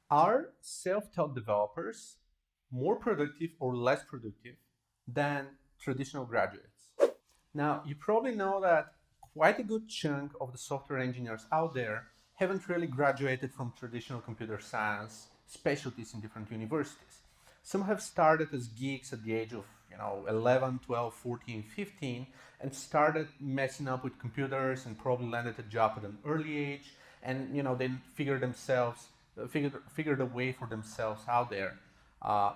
Are self-taught developers more productive or less productive than traditional graduates? Now, you probably know that quite a good chunk of the software engineers out there haven't really graduated from traditional computer science specialties in different universities. Some have started as geeks at the age of 11, 12, 14, 15 and started messing up with computers and probably landed a job at an early age and then figured a way for themselves out there.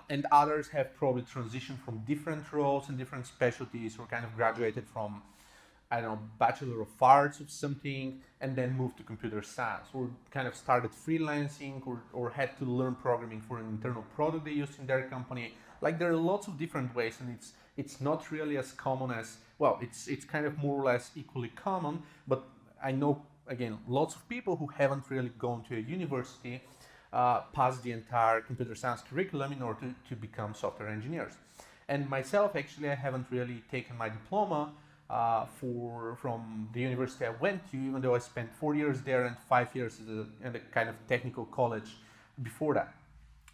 And others have probably transitioned from different roles and different specialties, or kind of graduated from, I don't know, Bachelor of Arts or something, and then moved to computer science, or kind of started freelancing, or had to learn programming for an internal product they used in their company. Like, there are lots of different ways, and it's not really as common as, well, it's kind of more or less equally common, but I know, again, lots of people who haven't really gone to a university past the entire computer science curriculum in order to become software engineers. And myself, actually, I haven't really taken my diploma from the university I went to, even though I spent 4 years there and 5 years in a kind of technical college before that.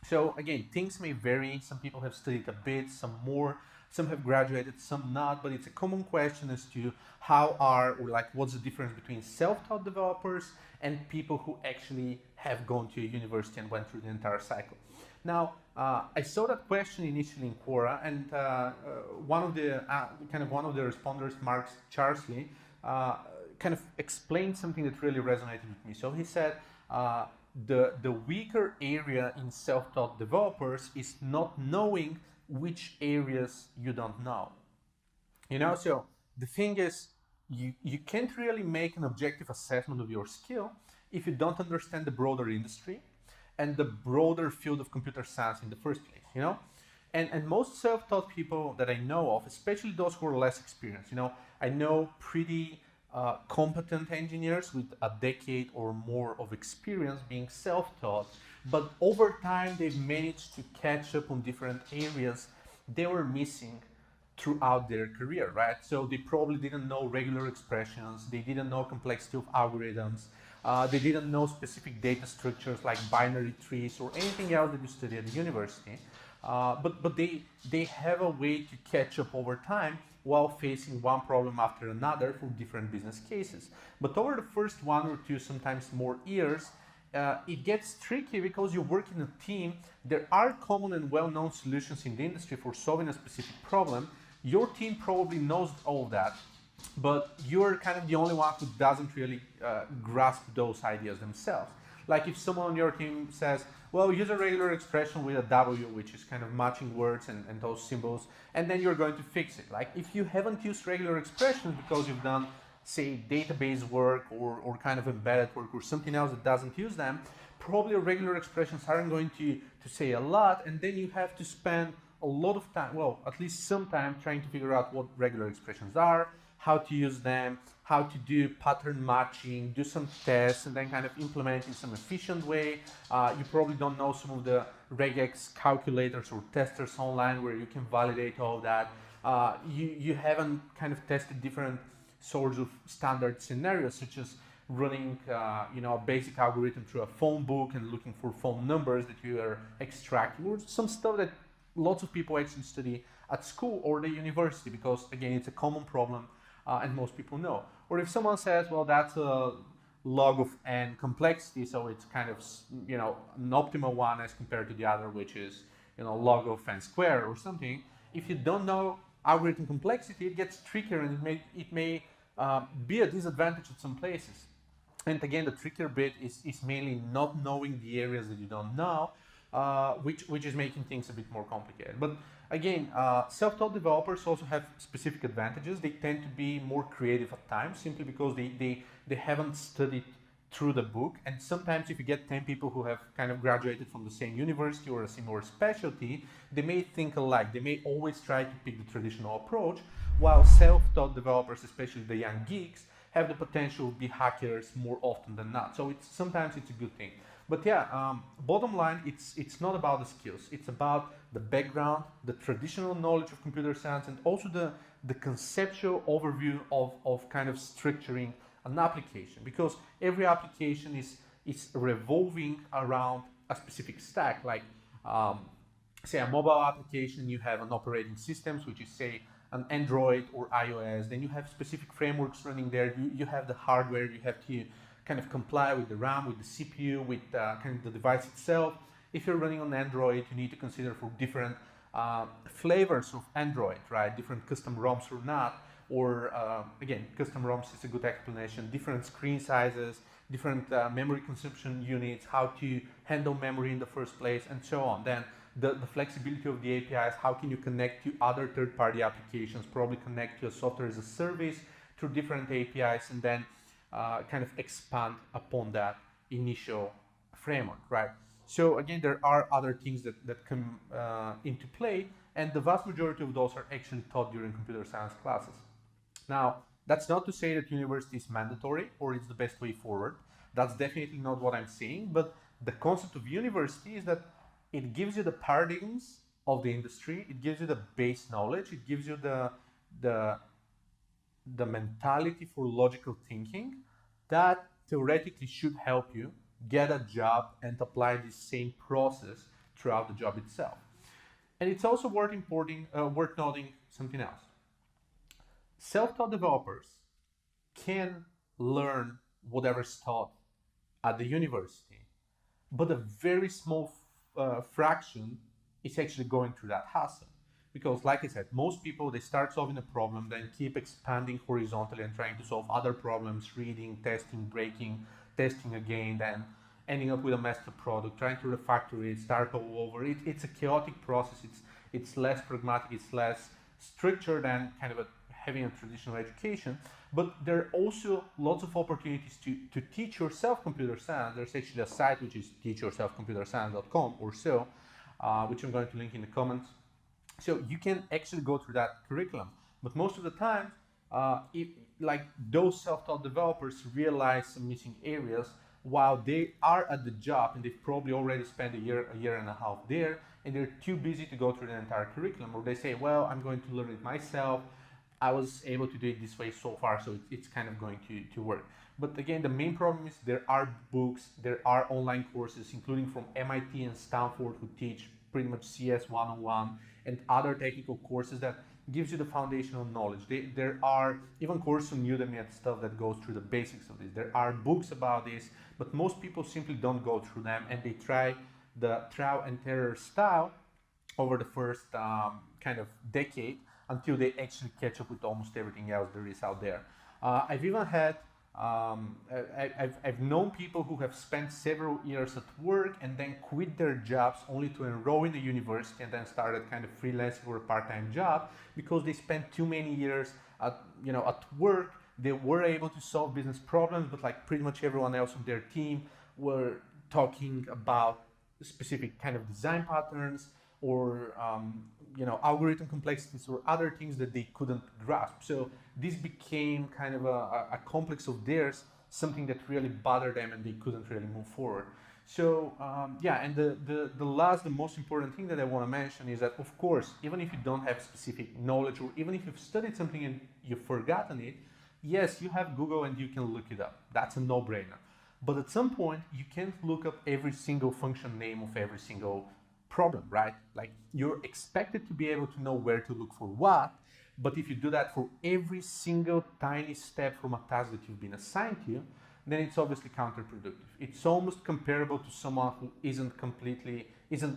So again, things may vary. Some people have studied a bit, some more, some have graduated, some not, but it's a common question as to what's the difference between self-taught developers and people who actually have gone to a university and went through the entire cycle. Now, I saw that question initially in Quora, and one of the responders, Mark Charsley, kind of explained something that really resonated with me. So he said, the weaker area in self-taught developers is not knowing which areas you don't know. So the thing is, you can't really make an objective assessment of your skill if you don't understand the broader industry and the broader field of computer science in the first place. And most self-taught people that I know of, especially those who are less experienced, I know pretty competent engineers with a decade or more of experience being self-taught, but over time they've managed to catch up on different areas they were missing throughout their career, right? So they probably didn't know regular expressions, they didn't know complexity of algorithms, they didn't know specific data structures like binary trees or anything else that you study at the university. But they have a way to catch up over time while facing one problem after another for different business cases. But over the first 1 or 2, sometimes more years, it gets tricky because you work in a team. There are common and well-known solutions in the industry for solving a specific problem. Your team probably knows all of that, but you're kind of the only one who doesn't really grasp those ideas themselves. Like if someone on your team says, well, use a regular expression with a W, which is kind of matching words and those symbols, and then you're going to fix it. Like if you haven't used regular expressions because you've done, say, database work or kind of embedded work or something else that doesn't use them, probably regular expressions aren't going to say a lot, and then you have to spend a lot of time, well, at least some time, trying to figure out what regular expressions are, how to use them, how to do pattern matching, do some tests, and then kind of implement in some efficient way. You probably don't know some of the regex calculators or testers online where you can validate all of that. You haven't kind of tested different sorts of standard scenarios, such as running a basic algorithm through a phone book and looking for phone numbers that you are extracting, or some stuff that lots of people actually study at school or the university, because again, it's a common problem and most people know. Or if someone says, well, that's a log of n complexity, so it's kind of an optimal one as compared to the other, which is log of n squared or something. If you don't know algorithm complexity, it gets trickier, and it may be a disadvantage at some places. And again, the trickier bit is mainly not knowing the areas that you don't know, which is making things a bit more complicated. But again, self-taught developers also have specific advantages. They tend to be more creative at times, simply because they haven't studied through the book. And sometimes if you get 10 people who have kind of graduated from the same university or a similar specialty, they may think alike. They may always try to pick the traditional approach, while self-taught developers, especially the young geeks, have the potential to be hackers more often than not. So sometimes it's a good thing. But yeah, bottom line, it's not about the skills. It's about the background, the traditional knowledge of computer science, and also the conceptual overview of kind of structuring an application. Because every application is revolving around a specific stack, like say a mobile application, you have an operating systems, which is say an Android or iOS, then you have specific frameworks running there, you have the hardware, you have to kind of comply with the RAM, with the CPU, with kind of the device itself. If you're running on Android, you need to consider for different flavors of Android, right? Different custom ROMs or not, or again, custom ROMs is a good explanation, different screen sizes, different memory consumption units, how to handle memory in the first place, and so on. Then the flexibility of the APIs, how can you connect to other third-party applications, probably connect to a software as a service through different APIs, and then kind of expand upon that initial framework, right? So again, there are other things that come into play, and the vast majority of those are actually taught during computer science classes. Now, that's not to say that university is mandatory or it's the best way forward. That's definitely not what I'm saying, but the concept of university is that it gives you the paradigms of the industry, it gives you the base knowledge, it gives you the mentality for logical thinking that theoretically should help you get a job and apply the same process throughout the job itself. And it's also worth noting something else. Self-taught developers can learn whatever's taught at the university, but a very small fraction is actually going through that hassle. Because like I said, most people, they start solving a problem, then keep expanding horizontally and trying to solve other problems, reading, testing, breaking, testing again, then ending up with a master product, trying to refactor it, start all over. It's a chaotic process. It's less pragmatic, it's less structured than kind of having a traditional education. But there are also lots of opportunities to teach yourself computer science. There's actually a site which is teachyourselfcomputerscience.com or so, which I'm going to link in the comments. So you can actually go through that curriculum. But most of the time, like those self-taught developers realize some missing areas while they are at the job, and they've probably already spent a year and a half there, and they're too busy to go through the entire curriculum, or they say, well, I'm going to learn it myself. I was able to do it this way so far, so it's kind of going to work. But again, the main problem is there are books, there are online courses, including from MIT and Stanford, who teach pretty much CS 101 and other technical courses that gives you the foundational knowledge. There are even courses on Udemy and stuff that goes through the basics of this. There are books about this, but most people simply don't go through them, and they try the trial and error style over the first kind of decade until they actually catch up with almost everything else there is out there. I've even had I've known people who have spent several years at work and then quit their jobs only to enroll in a university and then started kind of freelancing or a part-time job because they spent too many years at work. They were able to solve business problems, but like pretty much everyone else on their team were talking about specific kind of design patterns or algorithm complexities or other things that they couldn't grasp. So this became kind of a complex of theirs, something that really bothered them and they couldn't really move forward. So and the most important thing that I want to mention is that, of course, even if you don't have specific knowledge or even if you've studied something and you've forgotten it, yes, you have Google and you can look it up. That's a no-brainer. But at some point, you can't look up every single function name of every single problem, right? Like, you're expected to be able to know where to look for what, but if you do that for every single tiny step from a task that you've been assigned to, then it's obviously counterproductive. It's almost comparable to someone who isn't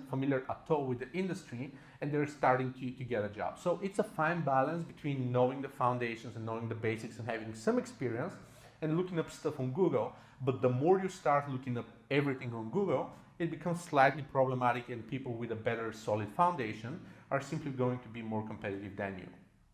familiar at all with the industry and they're starting to get a job. So it's a fine balance between knowing the foundations and knowing the basics and having some experience and looking up stuff on Google. But the more you start looking up everything on Google, it becomes slightly problematic, and people with a better solid foundation are simply going to be more competitive than you.